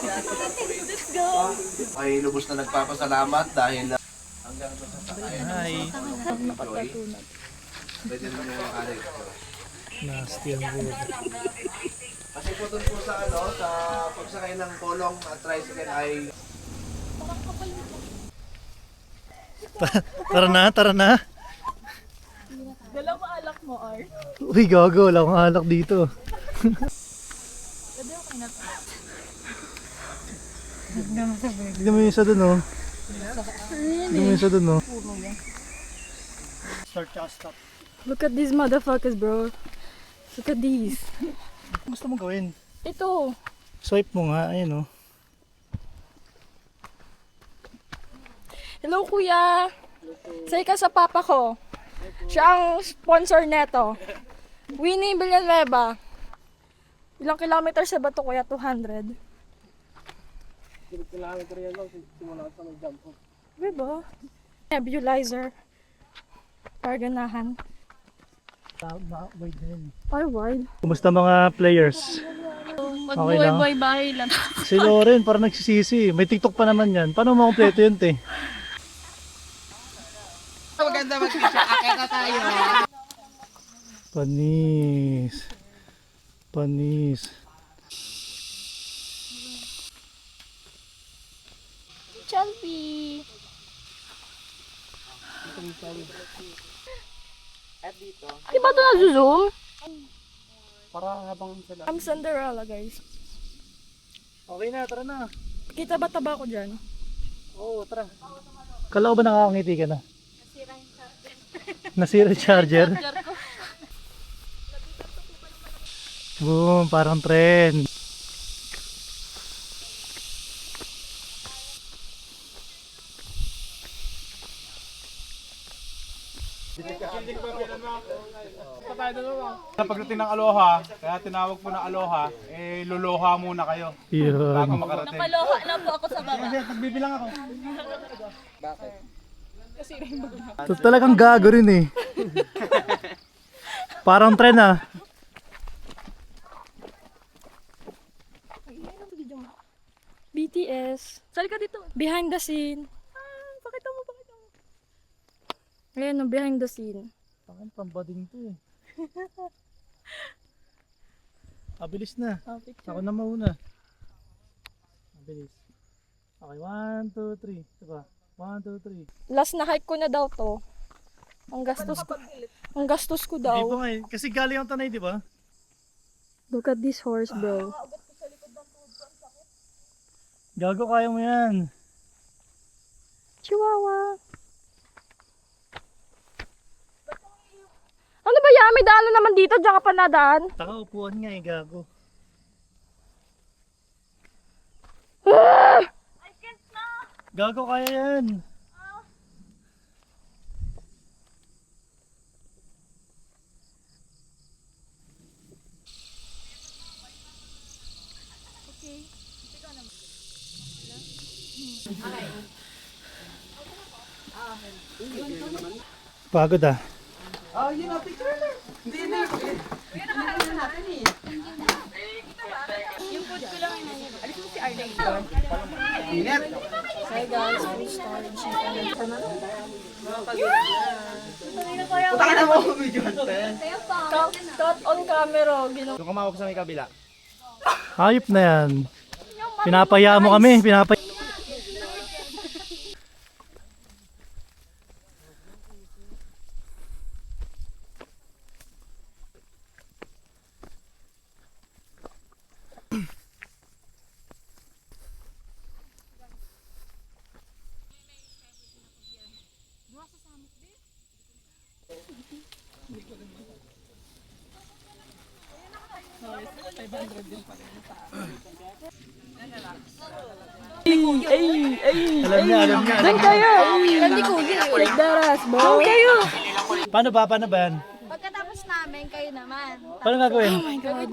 Let's go! Ay lubos na nagpapasalamat dahil hanggang doon sa sakayan. Hi. Pwede naman yung makari. Nasty ang road. Kasi po doon po sa ano, sa pagsakay ng kolong at tricycle ay Tara na, tara na. Dalawa alak mo, Ar. Uy, gago. Wala akong alak dito. Pwede ako kayo na to. Tignan mo yung isa dun, oh. Tignan mo yung isa dun, oh. Start tsaka stop. Look at these motherfuckers, bro. Look at these. Ano gusto mo gawin? Ito. Swipe mo nga. Ayun, oh. Hello, kuya. Say ka sa papa ko. Siya ang sponsor neto. Winnie Villanueva. Ilang kilometers sa ba ito, kuya? 200. Kilometer yan lang, simula sa mag-jump off. Diba? Nebulizer. Para ganahan. Wait na yun. Ay, wide. Kumusta mga players? Magbuhay-buhay bahay lang. Si Lauren, parang nagsisisi. May TikTok pa naman yan. Paano makompleto yun, te? Maganda mag-picture, akit na tayo. Panis. Panis. Chalpi. At dito, Di ba ito nag-zoom? para habang sila. I'm Cinderella, guys. Okay na, tara na. Kita ba taba ko dyan? Oo, tara. Kala ko ba nakakangiti ka na? Nasira yung charger. Boom, parang trend. Sa pagdating ng Aloha, kaya tinawag po na Aloha, eh luluha muna kayo bago Yun. makarating. Napaloha na po ako sa baba. Nagbibilang ako. Ito talagang gago rin eh. Parang trend ah. BTS. Sali ka dito. Behind the scene. Pakita mo, pakita mo. Ayan, behind the scene. Tangan pambading to eh. Abilis na. Ako na mauna. Abilis. Okay, 1, 2, 3. Ito ba? 1, 2, 3. Last na hike ko na daw to. Ang gastos ko. Ang gastos ko Di pa daw. nga eh. Kasi galing ang tanay, di ba? Look at this horse, bro. Gago, kaya mo yan. Chihuahua. Ano ba yan? May daan naman dito. Diyan ka pa nadaan. Taka, upuan nga eh, gago. Gago, kaya yan. Pagod ah. Oh, yun na, picture na. Hindi na. Init. Hi guys, full storage. Putang na mo ako video natin. Cut on camera. Yung kumawak sa may kabila. Hayop na yan. Pinapaya mo kami, pinapaya. Alam niya, alam niya. Doon kayo! Hindi ko like daras, bro. Doon kayo! Paano ba? Paano ba yan? Pagkatapos namin, kayo naman. Paano gagawin? Oh my God.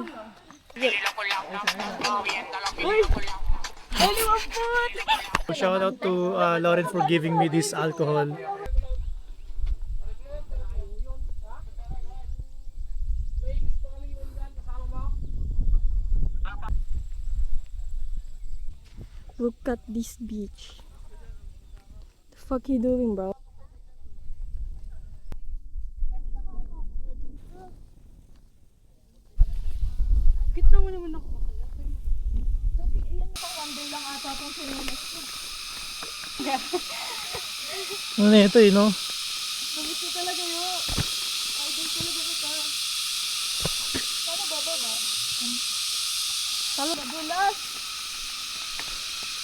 Shout out to Lauren for giving me this alcohol. Look at this beach. The fuck you doing, bro? Kita mo naman ako. Ano na ito eh, no? Bumiti talaga yun. Idol talaga kita. Sana bababa. Sana madulas.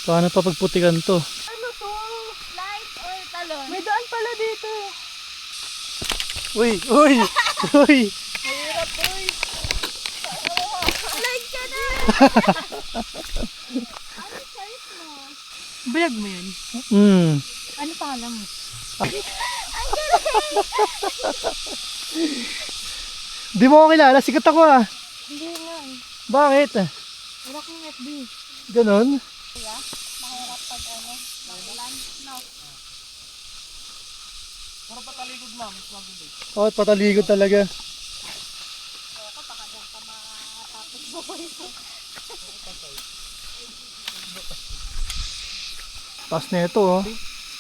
Paano pa pagputikan to? Ano to? Slide or talon? May daan pala dito. Uy! Uy! Uy! Mahirap to eh. Slide ka na! Bayag mo yan. Ano pangalan mo? Di mo ako kilala, sikat ako ah. Hindi nga. Bakit? Wala kong FB. Ganon? Mahirap pag ano, magulan. No. Puro patalikod ma'am. Oo, pataligod talaga. Taas na ito oh.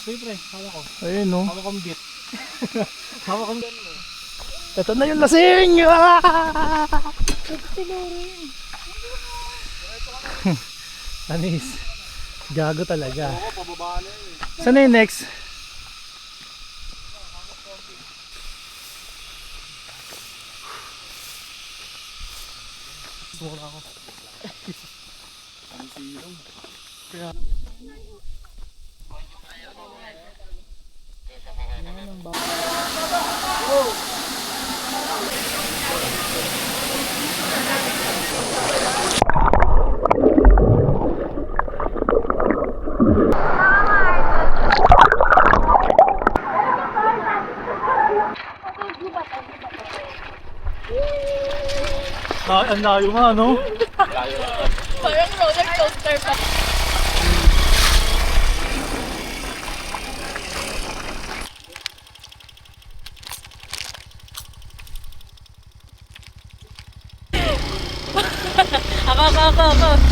Pre, hawak ko. Ayun no. Hawak kong bit. Hawak kong bit. Ito na yung lasing! Ah! Anis. Gago talaga. Oo, pababa na yun. Saan na yung next? Sumula ako. Ah, ang layo nga no? Parang roller coaster pa. Ako.